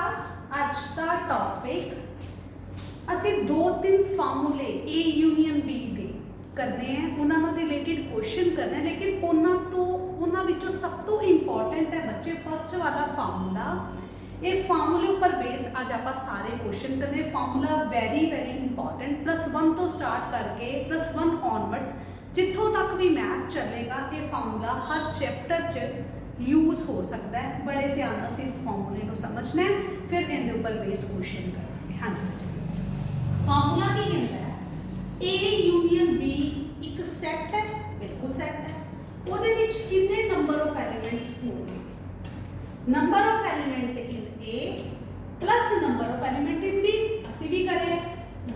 Class अज का topic असी 2-3 फार्मूले ए यूनियन बी दे करने हैं, उन्होंने रिलेटेड क्वेश्चन करना है। लेकिन उन्होंने सब तो इंपॉर्टेंट है बच्चे फर्स्ट वाला फार्मूला। ये फार्मूले उपर बेस अज आप सारे क्वेश्चन करने। फार्मूला वेरी इंपॉर्टेंट, +1 तो स्टार्ट करके +1 ऑनवर्ड्स जितों तक भी मैथ चलेगा ये फार्मूला हर चैप्टर च यूज हो सकता है। बड़े ध्यान से इस फार्मूले को समझना है, फिर इनके उपर बेस क्वेश्चन करेंगे। हाँ जी बच्चे, फार्मूला की कहता है ए यूनियन बी एक सैट है, बिल्कुल सैट है। ਉਹਦੇ ਵਿੱਚ कितने नंबर ऑफ एलिमेंट्स होंगे? Number of element in A plus number of element in B. ਅਸੀਂ भी करें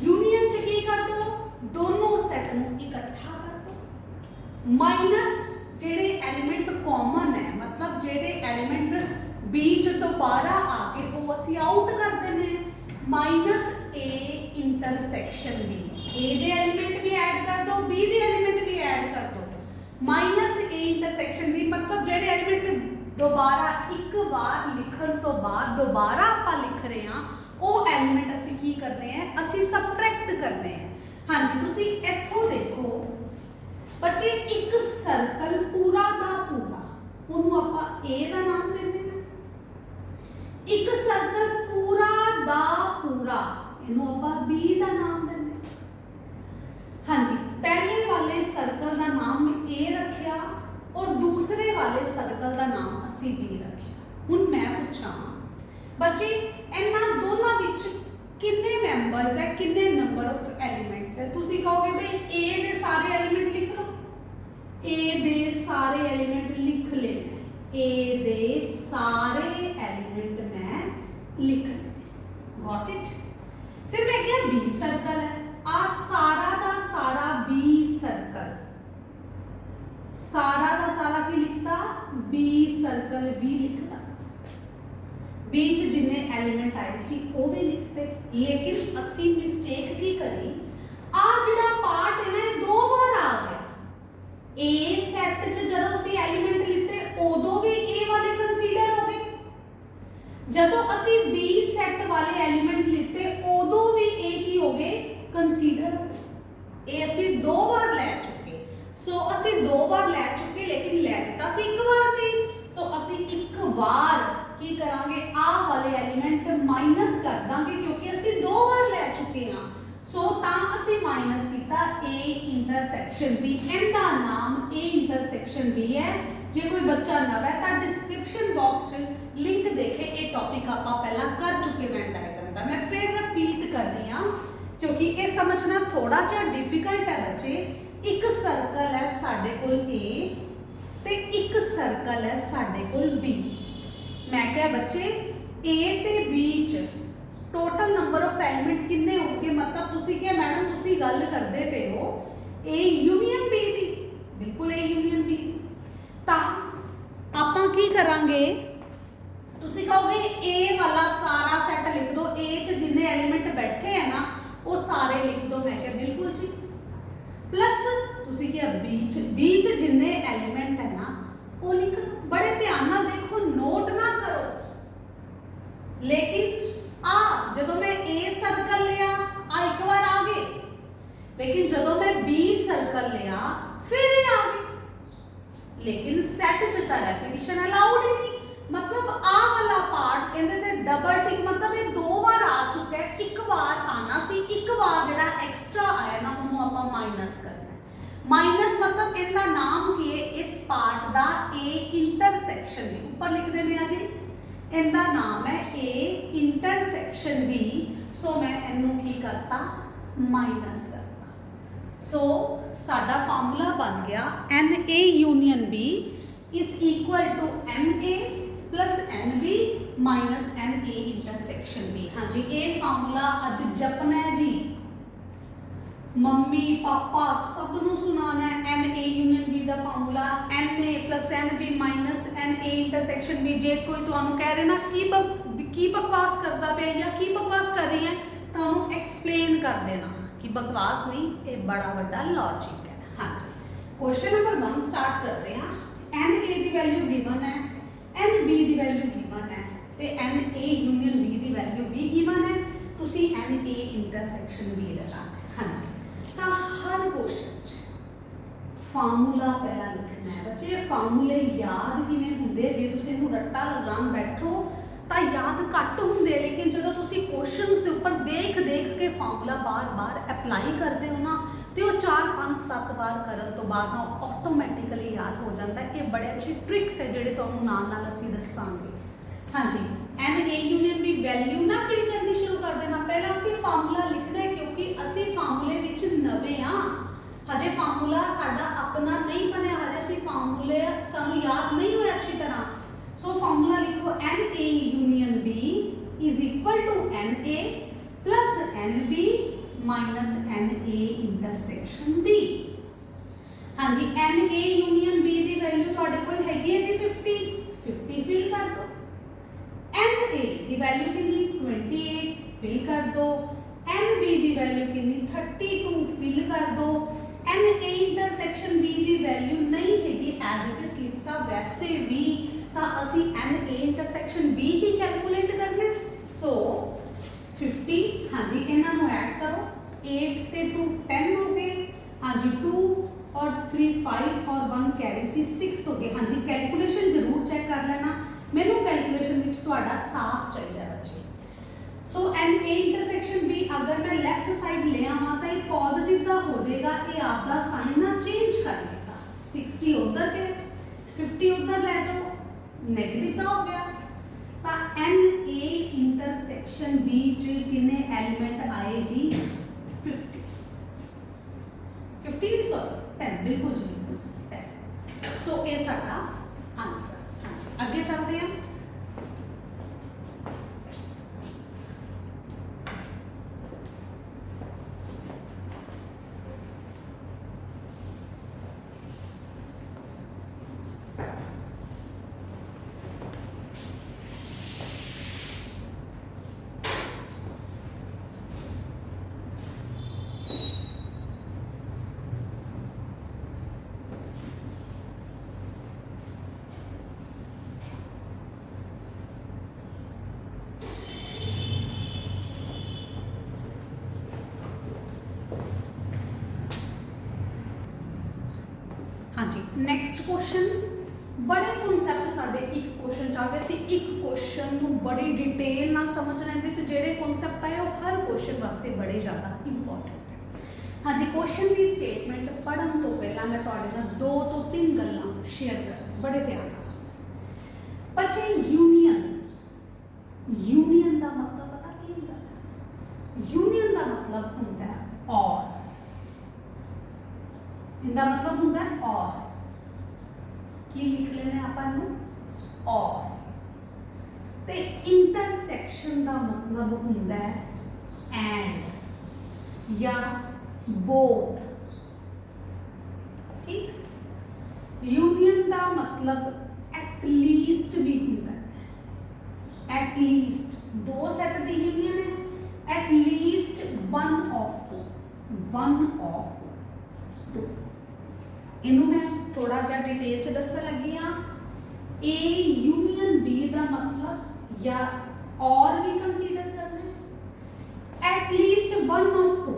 यूनियन च की कर दो, दोनों सैट ਨੂੰ इकट्ठा कर दो, माइनस जेडे एलिमेंट कॉमन है, मतलब जेडे एलिमेंट बी च दोबारा आके वो ਅਸੀਂ आउट कर देने minus A intersection B. A दे एलिमेंट भी ऐड कर दो, बी दे एलिमेंट भी ऐड कर दो, माइनस ए इंटरसेक्शन बी। मतलब जेडे एलिमेंट दोबारा एक बार लिखण तो बाद दोबारा आपां लिख रहे हैं वो एलिमेंट ਅਸੀਂ की करने हैं, ਅਸੀਂ सबट्रैक्ट करने हैं। हाँ जी, तुसी इत्थों देखो बच्चे, एक सर्कल पूरा दा पूरा ਉਹਨੂੰ ਆਪਾਂ ए ਦਾ ਨਾਮ ਦਿੰਦੇ ਹਾਂ। एक सर्कल पूरा दा पूरा ਇਹਨੂੰ ਆਪਾਂ b ਦਾ ਨਾਮ ਦਿੰਦੇ ਹਾਂ। हाँ जी, पहले वाले सर्कल का नाम ए रखिया और दूसरे वाले सर्कल का नाम ਅਸੀਂ b रखिया। हुण मैं पूछा बच्चे इन्हां दोनों विच कितने मैंबर्स है, कितने नंबर ऑफ एलिमेंट्स है? तुसी कहोगे भाई ए दे सारे एलिमेंट लिख लो, ए दे सारे एलिमेंट लिख ले, ए दे सारे एलिमेंट मैं लिख ले, गॉट इट। फिर मैं क्या बी सर्कल है, आ सारा दा सारा बी सर्कल, सारा दा सारा की लिखता बी सर्कल भी लिखता, बीच जिन्ने एलिमेंट आए सी वो भी लिखते। लेकिन असी मिस्टेक की करी, आ जिहड़ा पार्ट है ना दो बार आ गया। ए सैट च जदों असी एलिमेंट लिखते उदों भी ए वाले कंसीडर हो गए, जदों असी बी सैट वाले एलिमेंट लिखते उदों भी ए की हो गए कंसीडर हो गए। ए असी दो बार लै चुके, सो असी दो बार लै चुके, लेकिन लै दिता सी एक बार सी, सो असी एक बार की करांगे आ वाले एलिमेंट माइनस कर दांगे क्योंकि असी दो बार लै चुके हैं। सो तां असी माइनस कीता ए इंटरसेक्शन बी। इनका नाम ए इंटरसेक्शन बी है। जे कोई बच्चा नवा है तो डिस्क्रिप्शन बॉक्स लिंक देखे, ये टॉपिक आपां पहला कर चुके वेन डायग्राम का। मैं फिर रिपीट कर रही हाँ क्योंकि ये समझना थोड़ा जिहा डिफिकल्ट है बच्चे। एक सर्कल है साडे कोल ए ते एक सर्कल है साडे कोल बी। मैं क्या बच्चे ए ते बी च टोटल नंबर ऑफ एलिमेंट कितने होंगे? मतलब तुसी क्या मैडम तुसी गल करदे पे हो ए यूनियन बी दी, बिल्कुल ए यूनियन बी दी। ता आपां की करांगे, तुसी कहोगे ए वाला सारा सेट लिख दो, ए च जिन्ने एलिमेंट बैठे हैं ना वो सारे लिख दो। मैं क्या बिल्कुल जी, प्लस तुसी क्या बी च जिन्ने एलिमेंट है ना वो लिख दो। बड़े ध्यान नाल देखो, नोट ना करो। लेकिन आ जदों मैं ए सर्कल लिया आ एक बार आ गए, लेकिन जदों मैं बी सर्कल लिया फिर ये आ गए। लेकिन सेट च तो रेपिटिशन अलाउड ही नहीं। मतलब आ वाला पार्ट इहदे ते डबल टिक, मतलब ये दो बार आ चुका है, एक बार आना सी, एक बार जिहड़ा एक्स्ट्रा आया ना उन्होंने आपां माइनस करना। माइनस मतलब इनका नाम की है इस पार्ट का ए इंटरसेक्शन बी। ऊपर लिख देने आ जी, इनका नाम है ए इंटरसेक्शन बी। सो मैं इनू की करता माइनस करता। सो साडा फार्मूला बन गया n A union B is equal to n A plus n B minus n A intersection B. हाँ जी, ये फार्मूला अज जपना है जी, मम्मी पापा सबनों सुनाना है। एन ए यूनियन बी का formula n A plus n B minus n A intersection B. जे कोई तुहानू कह देना की बकवास करता पे या की बकवास कर रही है, तुहानू एक्सप्लेन कर देना कि बकवास नहीं, ये बड़ा बड़ा लॉजिक है। हाँ जी, क्वेश्चन नंबर 1 स्टार्ट करते हैं। एन ए की वैल्यू गिवन है, एन बी की वैल्यू गिवन है। ਤੇ ਐਨ A union B the value we given ਹੈ, ਤੁਸੀਂ ਐਨ ਏ ਇੰਟਰਸੈਕਸ਼ਨ ਬੀ ਲੈਣਾ। ਹਾਂਜੀ, ਤਾਂ ਹਰ ਕੁਐਸਚਨ 'ਚ ਫਾਰਮੂਲਾ ਪਹਿਲਾਂ ਲਿਖਣਾ ਹੈ। ਬੱਚੇ ਫਾਰਮੂਲੇ ਯਾਦ ਕਿਵੇਂ ਹੁੰਦੇ, ਜੇ ਤੁਸੀਂ ਇਹਨੂੰ ਰੱਟਾ ਲਗਾਉਣ ਬੈਠੋ ਤਾਂ ਯਾਦ ਘੱਟ ਹੁੰਦੇ, ਲੇਕਿਨ ਜਦੋਂ ਤੁਸੀਂ ਕੁਐਸਚਨਸ ਦੇ ਉੱਪਰ ਦੇਖ ਦੇਖ ਕੇ ਫਾਰਮੂਲਾ ਬਾਰ-ਬਾਰ ਅਪਲਾਈ ਕਰਦੇ ਹੋ ਨਾ, ਤੇ ਉਹ 4 5 7 ਵਾਰ ਕਰਨ ਤੋਂ ਬਾਅਦ ਨਾ ਆਟੋਮੈਟਿਕਲੀ ਯਾਦ ਹੋ ਜਾਂਦਾ। ਇਹ ਬੜੇ ਅੱਛੇ ਟ੍ਰਿਕਸ ਹੈ ਜਿਹੜੇ ਤੁਹਾਨੂੰ ਨਾਲ ਅਸੀਂ ਦੱਸਾਂਗੇ। ਹਾਂਜੀ, ਐਨ ਏ ਯੂਨੀਅਨ ਬੀ ਵੈਲਿਊ ਨਾ ਫਿਲ ਕਰਨੀ ਸ਼ੁਰੂ ਕਰ ਦੇਣਾ। ਪਹਿਲਾਂ ਅਸੀਂ ਫਾਰਮੂਲਾ ਲਿਖਣਾ ਹੈ, ਕਿਉਂਕਿ ਅਸੀਂ ਫਾਰਮੂਲੇ ਵਿੱਚ ਨਵੇਂ ਆ, ਹਜੇ ਫਾਰਮੂਲਾ ਸਾਡਾ ਆਪਣਾ ਨਹੀਂ ਬਣਿਆ, ਹਜੇ ਅਸੀਂ ਫਾਰਮੂਲੇ ਸਾਨੂੰ ਯਾਦ ਨਹੀਂ ਹੋਏ ਅੱਛੀ ਤਰ੍ਹਾਂ। ਸੋ ਫਾਰਮੂਲਾ ਲਿਖੋ n A union B is equal to n A plus n B minus n A intersection B. हाँ जी, एन ए यूनियन बी की वैल्यू तुहाडे कोल हैगी है जी 50, 50 फिल कर दो। एन ए की वैल्यू कितनी 28 फिल कर दो। एन बी की वैल्यू कितनी 32 फिल कर दो। एन ए इंटरसेक्शन बी की वैल्यू नहीं हैगी एज इट इज लिखता, वैसे भी तो असी एन ए इंटरसेक्शन बी की कैलकुलेट करना। सो 50, हाँ जी, इन्हों ऐड करो, 8 ते 2 10 हो गए। हाँ जी, 2 और 3 5 और 1 कैरी सी 6 हो गए। हाँ जी, कैलकुलेशन जरूर चेक कर लेना, मैनू कैलकुलेशन विच तुहाडा साथ चाहिए बच्चे। सो एन ए इंटरसेक्शन बी अगर मैं लैफ्ट साइड ले आवां तो ये पॉजिटिव का हो जाएगा, ये आपका साइन ना चेंज कर लेगा। 60 उधर के 50 उधर ले जाओ, नेगेटिव का हो गया। तो एन ए इंटरसेक्शन बी च कितने एलिमेंट आए जी 50, 50 सॉरी 10, बिल्कुल जी बिल्कुल 10। सो ये साडा आंसर। हाँ जी, आगे चलते हैं। हाँ जी, नैक्सट क्वेश्चन, बड़े कॉन्सैप्ट साडे एक क्वेश्चन चाहे असीं एक क्वेश्चन नूं बड़ी डिटेल नाल समझ लैंदे च जेड़े कॉन्सैप्ट आए वो हर क्वेश्चन वास्ते बड़े ज़्यादा इंपॉर्टेंट है। हाँ जी, क्वेश्चन की स्टेटमेंट पढ़न तो पहला मैं तुहाडे नाल 2 तो 3 गल्लां शेयर कर, बड़े ध्यान नाल सुनो बच्चे। यूनियन, यूनियन का मतलब पता की हुंदा है? यूनियन का मतलब हुंदा है और, इनका मतलब होता है और, की लिख लेना अपन और। ते इंटरसेक्शन का मतलब होता है एंड या बोथ। ठीक, यूनियन का मतलब एटलीस्ट भी होता है, एटलीस्ट 2 सेट की यूनियन है, एटलीस्ट वन ऑफ टू। इनू मैं थोड़ा जा डिटेल च दसन लगी हाँ। ए यूनियन बी का मतलब या और भी कंसीडर करना, एटलीस्ट वन ऑफ टू,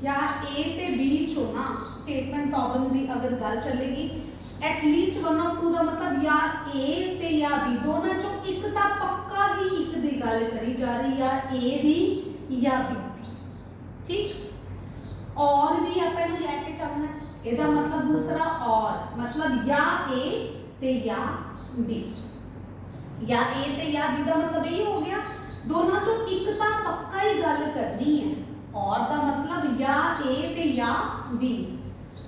या ए ते बी चो ना स्टेटमेंट प्रॉब्लम की अगर गल चलेगी, एटलीस्ट वन ऑफ टू का मतलब या ए ते या बी दोनों चो एक तो पक्का ही एक दी गल करी जा रही, या ए दी या बी। ठीक, और भी आप लैके चलना, इसका मतलब दूसरा और, मतलब या ए ते या बी, या ए ते या बी का मतलब यही हो गया दोनों चो एक तो पक्का ही गल करनी है, और का मतलब या ए ते या बी,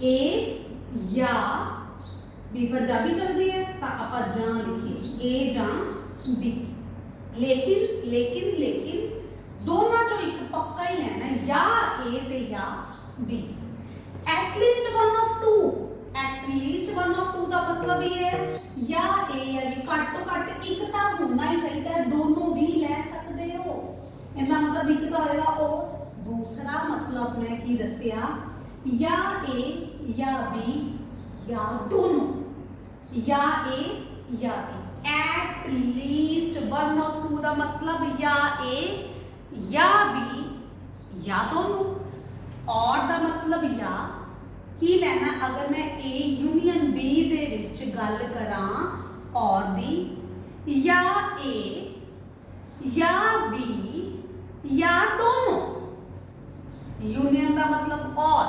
ए या बी पंजाबी चलती है तो आप जां लिखिए ए जां बी। लेकिन लेकिन लेकिन दोनों चो एक पक्का ही लेना है, या ए ते या B. At least one of two, at least one of two का मतलब ये है या ए या बी घट तो घट एक तो होना ही चाहिए, दोनों भी ले सकते हो, इनका मतलब एक तो होगा। और दूसरा मतलब मैं की दसिया, या ए या बी या दोनों, या ए या B at least one of two का मतलब या ए या बी या दोनों, और का मतलब या की लेना अगर मैं ए यूनियन बी दे विच गल करां और दी, या ए या बी या दोनों। यूनियन का मतलब और,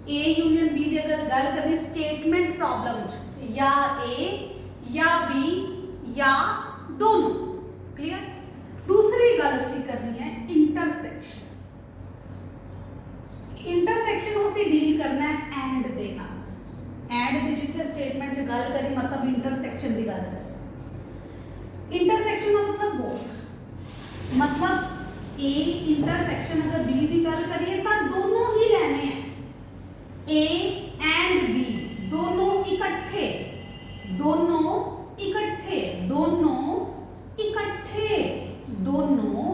ए यूनियन बी की अगर गल करनी स्टेटमेंट प्रॉब्लम या ए या बी या दोनों। क्लियर। दूसरी गल असी करनी है इंटरसेक्शन। इंटरसेक्शन असी डील करना है एंड दे नाल। एंड दी जिथे स्टेटमेंट च गल करी मतलब इंटरसेक्शन की गल करी। इंटरसेक्शन का मतलब बोथ, मतलब ए इंटरसेक्शन अगर बी की गल करिए तो दोनों ही रहने हैं, ए एंड बी दोनों इकट्ठे, दोनों इकट्ठे, दोनों इकट्ठे, दोनों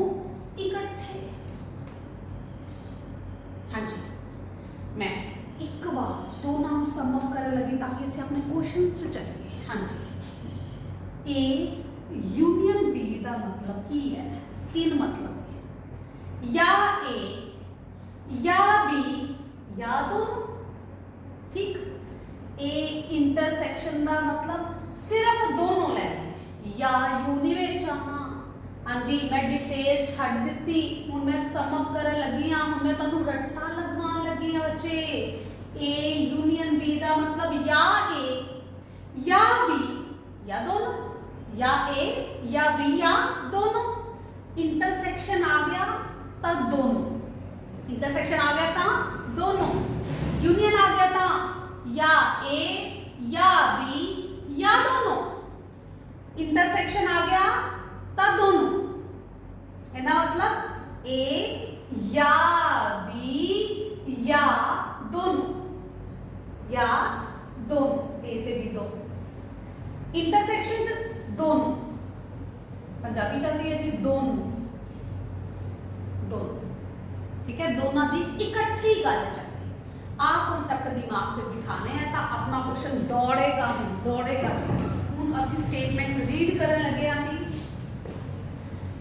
इकट्ठे। हाँ जी, मैं एक बार दोनों सम अप करने लगी ताकि इसे अपने क्वेश्चंस से चलिए। हाँ जी, ए यूनियन बी का मतलब की है, तीन मतलब है, या ए या बी या दोनों। ठीक। ए इंटरसेक्शन का मतलब सिर्फ दोनों लेने, या यूनी विच आना। हाँ जी, मैं डिटेल छड्ड दित्ती, हुण मैं सम अप करन लगी हां, हुण मैं तुहानूं रट्टा लगवाउण लगी हां बच्चे। ए यूनियन बी का मतलब या ए या बी या दोनों, या ए या बी या दोनों। इंटरसेक्शन आ गया तो दोनों, इंटरसेक्शन आ गया तो दोनों। यूनियन आ गया था या ए या बी या दोनों। इंटरसेक्शन आ गया तो दोनों। इसका मतलब ए या बी या दोनों, या दोनों, ए ते बी दो। इंटरसेक्शन दोनों, पंजाबी चलती है जी दोनों, दोनों। ठीक है, दोनों की इकट्ठी गल चलती। आ कॉन्सैप्ट दिमाग च बिठाने हैं तो अपना क्वेश्चन दौड़ेगा ही दौड़ेगा जी। हुण असी स्टेटमेंट रीड करन लगे हां जी।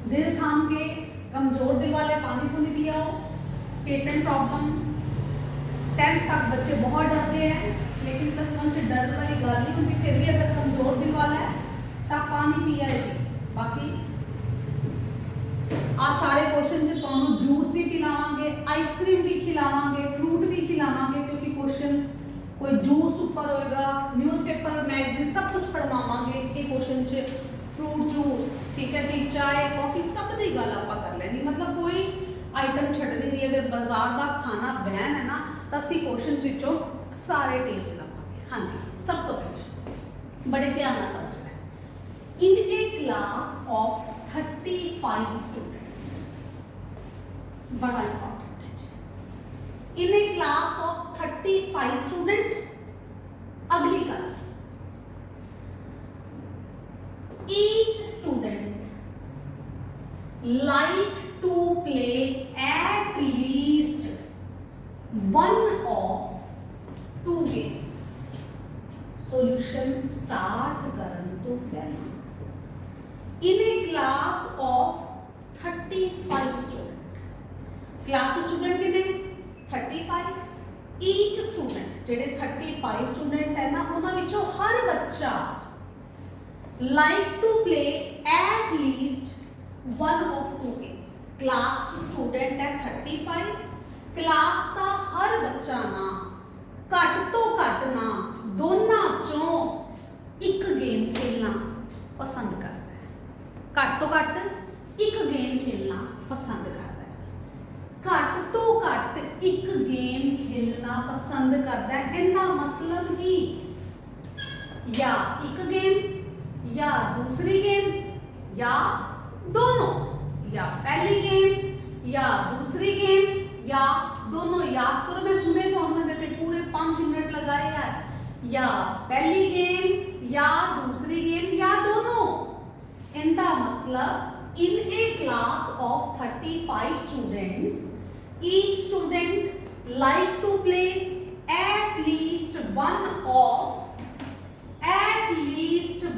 दिल थाम के कमजोर दिल वाले पानी पूनी पियाओ। स्टेटमेंट प्रॉब्लम 10th तक बच्चे बहुत डरते हैं, लेकिन +1 च डर वाली गल नहीं होती। फिर भी अगर कमजोर दिल वाला है तो पानी पिया जी। बाकी आ सारे क्वेश्चन च तुहानूं जूस भी पिलावांगे, आइसक्रीम भी खिलावांगे, फ्रूट भी खिलावांगे, क्योंकि क्वेश्चन कोई जूस ऊपर होएगा, न्यूज़पेपर मैगजीन सब कुछ पढ़वावांगे कि क्वेश्चन च फ्रूट जूस। ठीक है जी, चाय कॉफी सब दी गल आपां कर लैनी, मतलब कोई आइटम छड्डनी नहीं। अगर बाजार का खाना बैन है ना तो असी क्वेश्चंस विचों सारे टेस्ट लवांगे। हाँ जी, सब तो पहले बड़े ध्यान नाल समझना है। In a class of 35 student, बड़ा इंपॉर्टेंट है जी। इन ए क्लास ऑफ 35 स्टूडेंट, अगली गल, each student like to play at least one of two games. Solution start करन तो पहला। In a class of 35 student, class student कितने 35, each student जेडे 35 student है ना उन्हां विचों हर बच्चा like to play at least one of two games। Class student है 35, क्लास का हर बच्चा ना घट तो घट ना दोनों चों एक गेम खेलना पसंद करता है। घट तो घट एक गेम खेलना पसंद करता है। घट तो घट एक गेम खेलना पसंद करता है, इनका मतलब कि या एक गेम या दूसरी गेम या दोनों, या पहली गेम या दूसरी गेम या दोनों। याद करो, मैं पूरे दोनों देते पूरे 5 मिनट लगाए यार। या पहली गेम या दूसरी गेम या दोनों। इनका मतलब in a class of 35 students, each student like to play at least one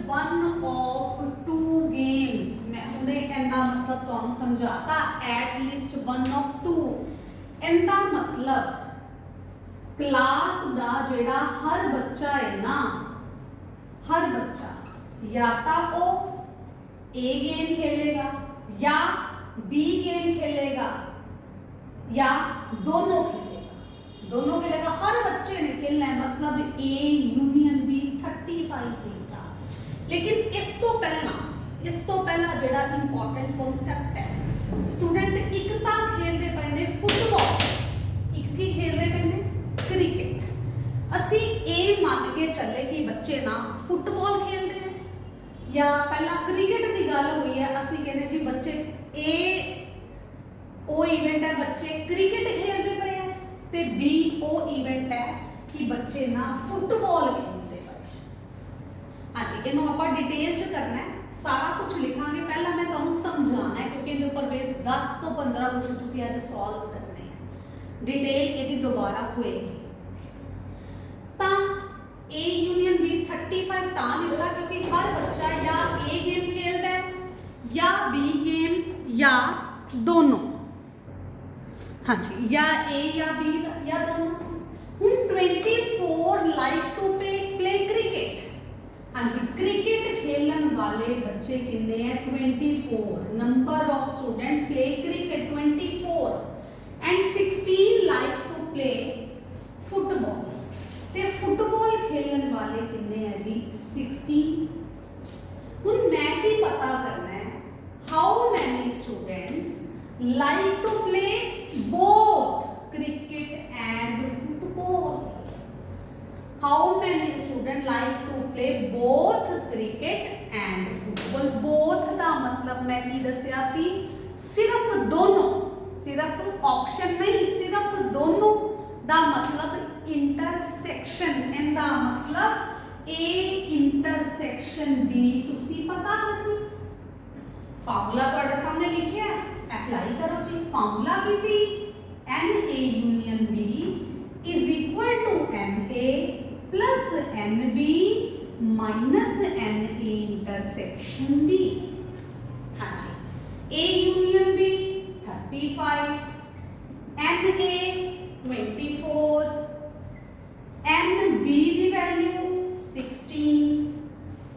one of two games. मैं हमने इनका मतलब तुहानू समझाता, at least one of two. इनका मतलब क्लास दा जेड़ा हर बच्चा है ना, हर बच्चा या तो वो ए गेम खेलेगा या बी गेम खेलेगा या दोनों खेलेगा। हर बच्चे ने खेलना है, मतलब ए यूनियन बी 35 देगा। लेकिन इस तो पहला जेड़ा इंपॉर्टेंट कॉन्सेप्ट है, स्टूडेंट एक तो खेलते पे ने फुटबॉल, एक की खेलते पे ने क्रिकेट। असी ए मान के चले कि बच्चे ना फुटबॉल खेल रहे हैं या पहला क्रिकेट की गल हुई है, असी कहने जी बच्चे ए ओ इवेंट है बच्चे क्रिकेट खेलते पे हैं, ते बी ओ इवेंट है कि बच्चे ना फुटबॉल खेलते पे। हाँ जी, इन्हों आप डिटेल च करना है, सारा कुछ लिखांगे। पहला मैं तुहानू समझाना है क्योंकि इहदे उपर बेस 10 तो 15 क्वेश्चन तुसीं अज सॉल्व करने हैं। डिटेल इहदी दोबारा होएगी। तां ए यूनियन बी 35 तां लिखा क्योंकि हर बच्चा या ए गेम खेलता है या बी गेम या दोनों। हाँ जी, या ए या बी या दोनों। हुण 24 लाइक टू प्ले क्रिकेट। हाँ जी, क्रिकेट खेलन वाले बच्चे कितने हैं? 24। Number of student play cricket 24 and 16 like to play football. ते फुटबॉल खेलन वाले कितने हैं जी? 16। हुण मैं की पता करना है, how many students like to play both cricket and football? How many students like to play both cricket and football? Both का मतलब मैं की दसिया सी, सिर्फ दोनों, सिर्फ ऑप्शन नहीं, सिर्फ दोनों दा मतलब इंटरसेक्शन। इनका मतलब ए इंटरसेक्शन बी तुसी पता करनी। फार्मूला तुहाडे सामने लिखिया है, अप्लाई करो जी। फार्मूला की सी, n A union B is equal to n A plus n B minus n A intersection B. हाँ जी, A union B 35, n A 24, n B की वैल्यू 16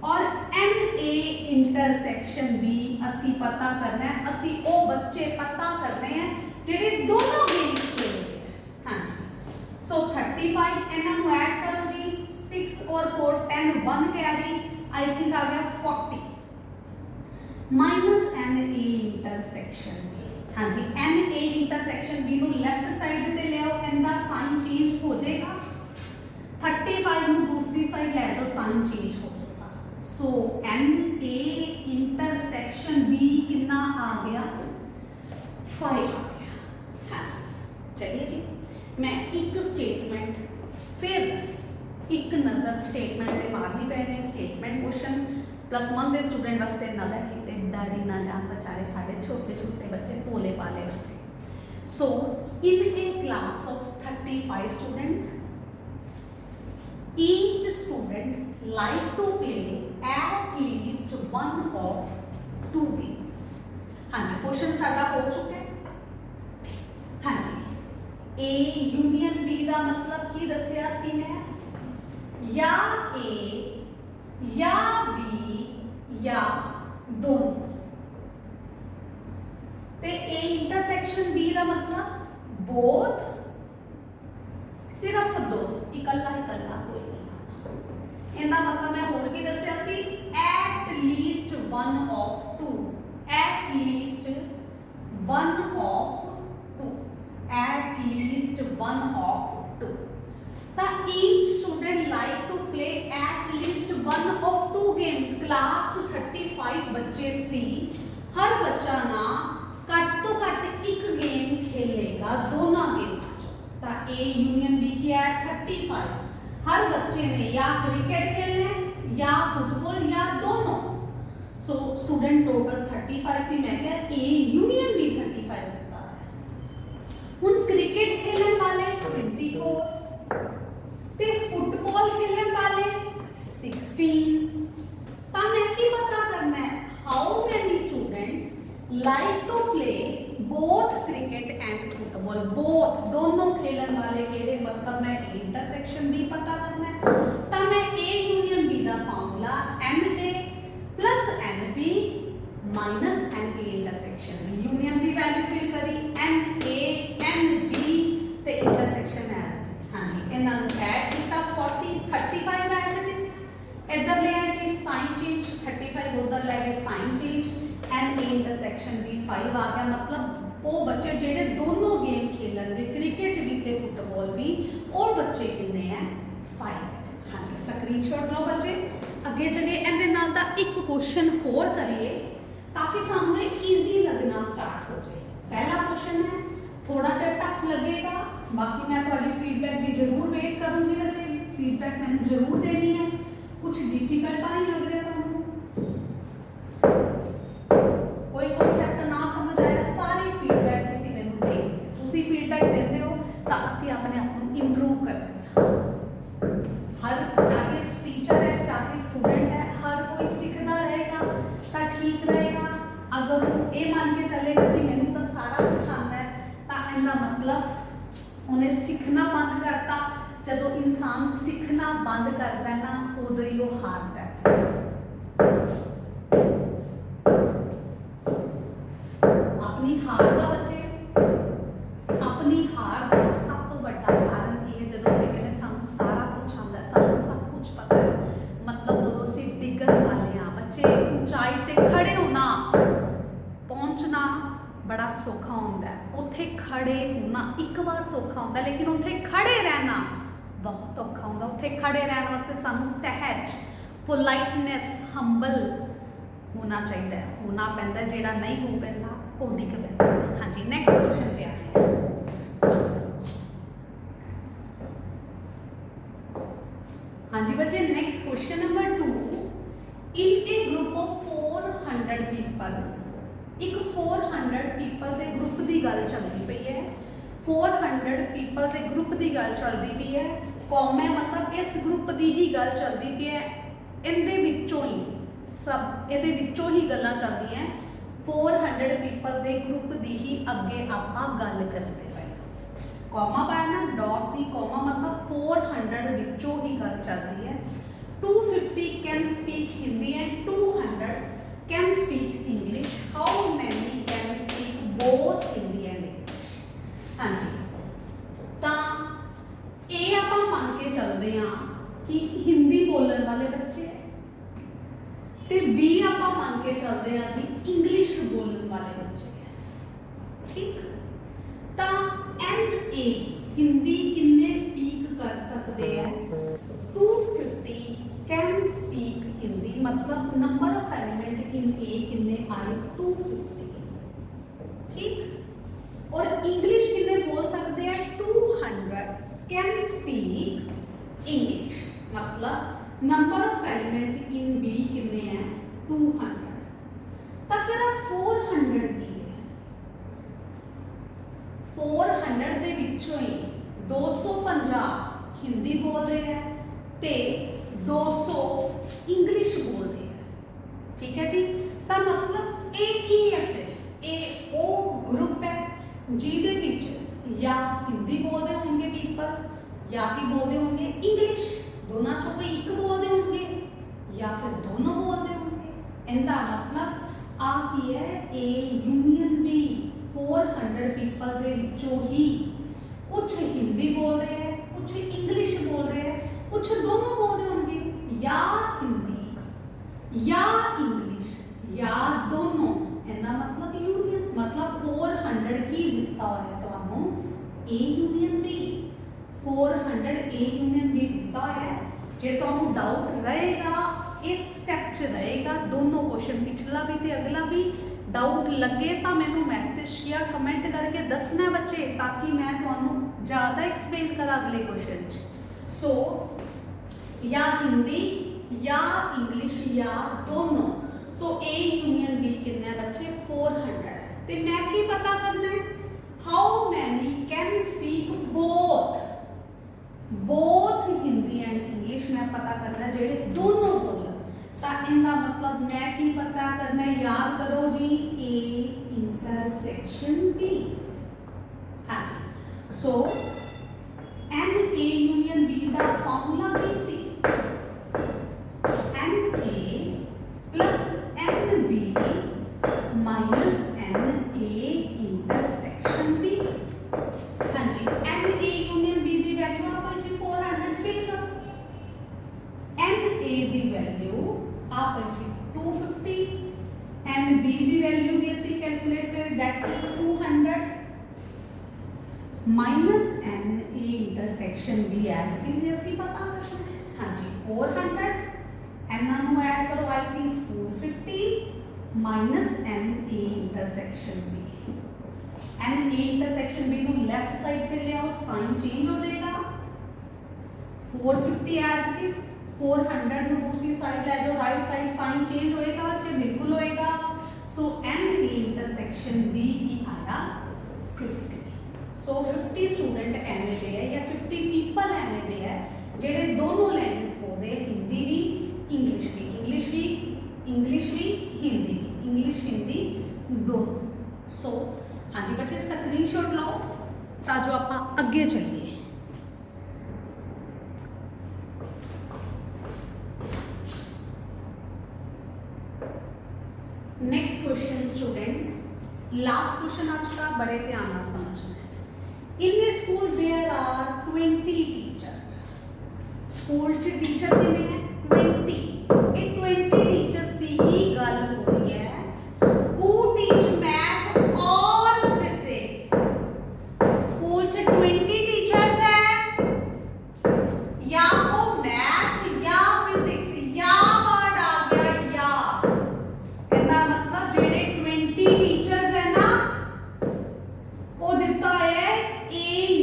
और एन ए इंटरसेक्शन बी असी पता करना है। असी वो बच्चे पता करने हैं जेडे दोनों गेम्स खेल रहे हैं। हाँ जी, सो 35 इन्हों ऐड करो जी, 6 और 4 10 1 कैरी, आई थिंक आ गया 40 minus n A intersection B. हाँ जी, एन ए इंटरसेक्शन बी नू लेफ्ट साइड ते ले आओ, इनका साइन चेंज हो जाएगा। 35 नू दूसरी साइड ले जाओ, साइन चेंज हो जाएगा। सो एन ए इंटरसेक्शन बी कितना आ गया? 5 आ गया। हाँ जी, चलिए जी, मैं एक स्टेटमेंट फिर एक नज़र स्टेटमेंट के मारनी पैने। स्टेटमेंट क्वेश्चन +1 के स्टूडेंट वास्ते नवा है, कितने डर ही ना जान बेचारे साढ़े छोटे छोटे बच्चे, भोले भाले बच्चे। So in a class of 35 student, each student like to play at least one of two games। हाँ जी, क्वेश्चन साडा हो चुका है। हाँ जी, ए यूनियन बी का मतलब की दसिया सी मैं, या ए या बी या दोनों। ते ए इंटरसेक्शन बी का मतलब बोथ, सिर्फ दो, इकल्ला इकल्ला कोई नहीं। इनका मतलब मैं होर की दसिया सी, at least one of two, at least one of two, at least one of two. ता each student like to play at least one of two games. Class 35 बच्चे सी, हर बच्चा ना घट तो घट एक गेम खेलेगा दोनों गेम। ए यूनियन बी की है 35, हर बच्चे ने या क्रिकेट खेलना है या फुटबॉल या दोनों। सो स्टूडेंट टोटल 35 से मैं क्या ए यूनियन बी 35 देता है। हुन क्रिकेट खेलने वाले 24 ते फुटबॉल खेलने वाले 16। ता like to play both cricket and football. Both दोनों खेलन वाले केड़े, मतलब मैं ए इंटरसेक्शन बी पता करना है, तो मैं ए यूनियन बी का formula n A plus n B minus n A intersection union की वैल्यू फिल करी एन ए एन बी ते इंटरसेक्शन है। हाँ जी, इन्होंने ऐड किया 40 35 एज इट इज, इधर ले आए जी साइन चेंज 35, उधर ले गए sign change, n A intersection भी 5 आ गया। मतलब वो बच्चे जेडे दोनों गेम खेलणगे क्रिकेट भी ते फुटबॉल भी, और बच्चे कितने हैं 5 है। हाँ जी, स्क्रीनशॉट लो बच्चे। अगे चलिए इहदे नाल दा एक क्वेश्चन होर करिए ताकि सानू ईजी लगना स्टार्ट हो जाए। पहला क्वेश्चन है, थोड़ा सा टफ लगेगा, बाकी मैं थोड़ी फीडबैक की जरूर वेट करूँगी बच्चे, फीडबैक मैंने जरूर देनी है। कुछ डिफिकल्ट नहीं लग रहा तुहानू, कोई कॉन्सेप्ट ना समझ आया, सारी फीडबैक तुसी मैनू दे, तुसी फीडबैक देते हो तो असी अपने आप को इंप्रूव करते हैं। हर चाहे टीचर है चाहे स्टूडेंट है, हर कोई सीखता रहेगा तो ठीक रहेगा। अगर वो ये मान के चलेगा जी मैनू तो सारा कुछ आता है, तो इनका मतलब उन्हें सीखना बंद करता। जदों इंसान सीखना बंद करता है ना, उदों ही वो हारता है। अपनी हार का बच्चे, अपनी हार का सब तो बड़ा कारण की है, जदों से कहते सानू सारा कुछ आता है, सानू सब कुछ पता है, मतलब उदों से डिगन वाले हैं बच्चे। ऊंचाई ते खड़े होना, पहुंचना बड़ा सौखा होता है, उत्थे खड़े होना एक बार सौखा होता है, लेकिन उत्थे खड़े रहना बहुत औखा होता। उत्थे खड़े रहने वास्ते सानू सहज, पोलाइटनेस, हंबल होना चाहिए, होना पैंदा है। जेड़ा नहीं हो पैंदा वो डिग पैंदा है। हाँ जी, नैक्सट क्वेश्चन पे आते हैं। हाँ जी बच्चे, next question number 2। In A group of 400 people, एक 400 पीपल के ग्रुप की गल चलती पई है, 400 पीपल के ग्रुप की गल चलती पई है, कौमे मतलब इस ग्रुप की ही गल चलती पई है, इहदे विचों ही सब इहदे विचों ही गल्लां चलदी हैं। 400 पीपल के ग्रुप की ही अगे आपां गल करते पे, कौमा पाया ना, डॉट दी कौमा मतलब 400 विचों ही गल चलती है। 250 can speak Hindi and 200 can speak English. How many can speak both Hindi and English. हाँ जी, तो ये आप मान के चलते हैं कि हिंदी बोलने वाले बच्चे, ते बी आप मान के चलते हैं कि इंग्लिश बोलने वाले बच्चे। ठीक, तो एंड ए हिंदी किन्ने स्पीक कर सकते हैं, 250 कैन स्पीक हिंदी, मतलब नंबर ऑफ एलिमेंट इन ए किन्ने आए 250। ठीक, और इंग्लिश किन्ने बोल सकते हैं 200 कैन स्पीक इंग्लिश, मतलब number of element in B किन्ने हैं 200। तो फिर 400 की है, 400 दे विचों ही 250 हिंदी बोल रहे हैं ते 200 इंग्लिश बोल रहे हैं। ठीक है जी, तो मतलब एक ही है, फिर ए वो ग्रुप है जिहदे विच या हिंदी बोलते होंगे पीपल या कि बोलते होंगे इंग्लिश, दोनों चो कोई एक बोलते होंगे या फिर दोनों बोलते होंगे। इनका मतलब आ की है ए यूनियन बी, 400 पीपल के विचों ही कुछ हिंदी बोल रहे हैं, कुछ इंग्लिश बोल रहे हैं, कुछ दोनों बोलते होंगे, या हिंदी या इंग्लिश या दोनों। इनका मतलब यूनियन, मतलब 400 की दिता हो रहा तुहानू A union B, 400 A union B दिता है। जे तुहानू डाउट रहेगा इस स्टेप च रहेगा, दोनों क्वेश्चन पिछला भी ते अगला भी डाउट लगे तो मैनू मैसेज या कमेंट करके दसना बच्चे, ताकि मैं तुहानू ज़्यादा एक्सप्लेन करा अगले क्वेश्चन च। सो या हिंदी या इंग्लिश या दोनों। सो ए यूनियन बी कितने बच्चे 400 है, तो मैं की पता करना है, how many can speak both, both Hindi and English मैं पता करना है, जेडे दोनों बोलन। तो इनका मतलब मैं की पता करना है, याद करो जी ए इंटरसेक्शन बी। हाँ जी, so n A union B का फॉर्मूला की सी n A plus n B minus n A intersection B. हाँ जी, एन ए यूनियन बी की वैल्यू आप जी 400 फिल करो। एन ए की वैल्यू आप जी 250, एन बी की वैल्यू भी ਅਸੀਂ कैलकुलेट करें that is 200 minus n A intersection B as is ਅਸੀਂ पता करना है। हाँ जी 400 एन ਨੂੰ ऐड करो I think 450 minus n A intersection B. N A intersection B ਨੂੰ लेफ्ट साइड पे ले आओ, साइन चेंज हो जाएगा 450 एज इट इज 400 ਨੂੰ दूसरी साइड ले जाओ, राइट साइड साइन चेंज होएगा बच्चे, बिल्कुल होएगा। सो एन ए इंटरसेक्शन बी की आया 50। सो 50 स्टूडेंट एवं दे है या 50 पीपल एवं दे है जेडे दोनों लैंग्वेज बोलते हैं, हिंदी भी इंग्लिश भी, इंग्लिश भी हिंदी भी, इंग्लिश हिंदी दोनों। सो हाँ जी बच्चे स्क्रीनशॉट लो ताजो आप अगे चलिए। Next question students, last question आज का बड़े ध्यान से समझना है। In a school there are 20 teacher. School च टीचर कितने हैं 20। ये 20 टीचर्स की ही गल हो रही है। हु टीच मैथ और फिजिक्स। स्कूल च 20 टीचर्स है या वो मैथ या फिजिक्स या वर्ड आ गया या, कहता मतलब जेडे 20 टीचर्स है ना वो दिता है ए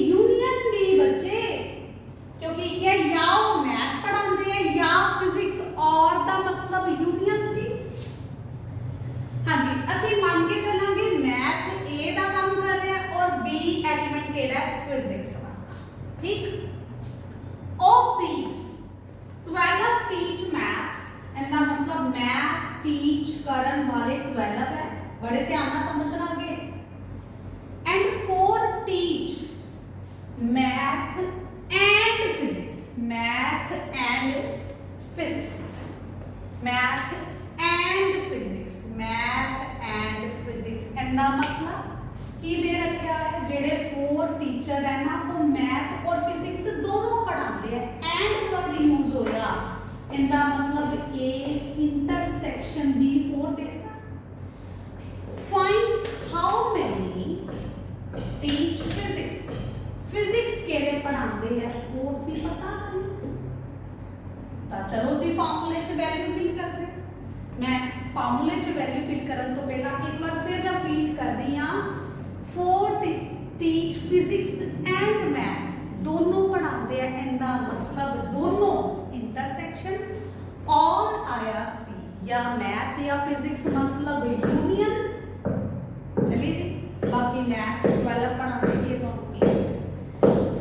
यूनियन बी बच्चे, क्योंकि क्या या वो मैथ पढ़ाते हैं या फिजिक्स और दा मतलब यूनियन सी। हाँ जी ਅਸੀਂ मान के चलांगे मैथ ए दा काम कर रहे हैं और बी एलिमेंट केड़ा है फिजिक्स वाला, ठीक। ऑफ दीस 12 टीच मैथ्स, इसका मतलब मैथ टीच करन वाले 12 है, बड़े ध्यान से समझना आगे। And 4 teach math and physics, math and physics, math and physics, math and physics. इसका मतलब की दे रखा है जेडे 4 टीचर है ना वो मैथ और फिजिक्स दोनों पढ़ाते हैं। एंड वर्ड यूज होया, इनका मतलब ए इंटरसेक्शन बी 4 देगा। Find how many teach physics. Physics केड़े पढ़ाते हैं वो सी पता करना। तो चलो जी फार्मूले च वैल्यू फिल करते हैं। मैं फार्मूले च वैल्यू फिल करन तो पहला एक बार फिर रिपीट कर दी हां। 4 टीच फिजिक्स एंड मैथ दोनों पढ़ाते हैं, इनका मतलब दोनों इंटरसेक्शन और आया सी या मैथ या फिजिक्स मतलब यूनियन। चलिए जी बाकी मैथ 12 पढ़ाते हैं तो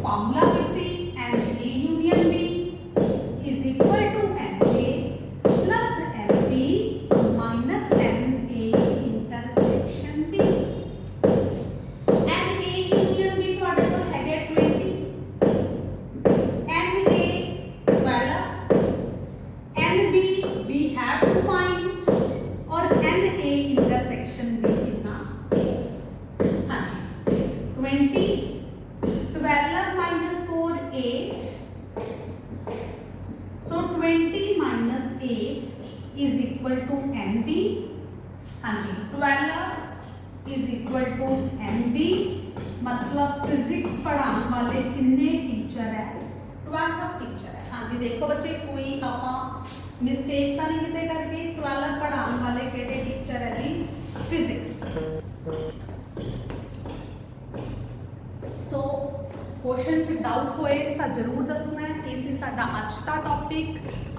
फॉर्मूला भी सी n A union B is equal to n A plus n B minus n A intersection B. N A union B तो है 20, n A 12, n B we have to find और n A intersection B कितना। हाँ जी 20 12 minus 4 8, so 20 minus 8 is equal to NB। हाँ जी 12 is equal to NB मतलब physics पढ़ाने वाले कितने टीचर है 12 टीचर है। हाँ जी देखो बच्चे कोई आप मिस्टेक तो नहीं किते करके 12 पढ़ाने वाले केड़े टीचर है जी फिजिक्स। सो क्वेश्चन च डाउट होए तो जरूर दसना है। ये सी साडा अज का टॉपिक।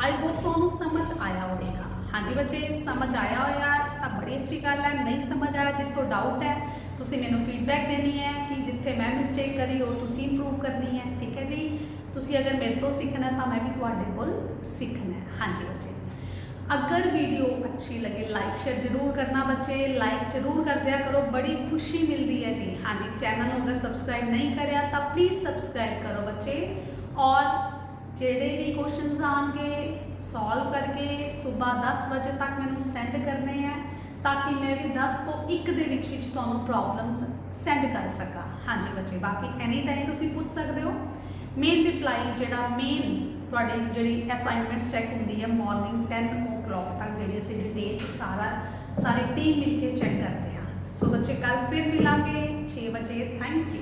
आई होप तुहानू समझ आया होगा। हाँ जी बच्चे समझ आया होया तो बड़ी अच्छी गल है। नहीं समझ आया जितों डाउट है तुसी मैनू फीडबैक देनी है कि जिथे मैं मिस्टेक करी हो तुसी इंप्रूव करनी है। ठीक है जी, तुसी अगर मेरे तो सीखना है तो मैं भी तुहाडे कोल सीखना है। हाँ जी बच्चे अगर वीडियो अच्छी लगे लाइक शेयर जरूर करना बच्चे, लाइक जरूर कर दिया करो, बड़ी खुशी मिलती है जी। हाँ जी, चैनल अगर सब्सक्राइब नहीं करा तो प्लीज़ सब्सक्राइब करो बच्चे। और जेडे भी क्वेश्चन आएंगे सॉल्व करके सुबह 10 बजे तक मैंने सेंड करने हैं, ताकि मैं भी 10 तो 1 ਦੇ ਵਿੱਚ ਤੁਹਾਨੂੰ ਪ੍ਰੋਬਲਮਸ ਸੈਂਡ ਕਰ ਸਕਾਂ। हाँ जी बच्चे, बाकी एनी टाइम ਤੁਸੀਂ ਪੁੱਛ ਸਕਦੇ ਹੋ। ਮੇਨ ਰਿਪਲਾਈ ਜਿਹੜਾ ਮੇਨ ਤੁਹਾਡੀ ਜਿਹੜੀ ਅਸਾਈਨਮੈਂਟਸ ਚੈੱਕ ਹੁੰਦੀ ਹੈ ਮਾਰਨਿੰਗ 10 o'clock ਤੱਕ, ਜਿਹੜੀ ਅਸੀਂ ਡਿਟੇਲ 'ਚ ਸਾਰੀ ਟੀਮ ਮਿਲ ਕੇ ਚੈੱਕ ਕਰਦੇ ਹਾਂ। ਸੋ ਬੱਚੇ ਕੱਲ ਫਿਰ ਮਿਲਾਂਗੇ 6 ਵਜੇ। Thank you.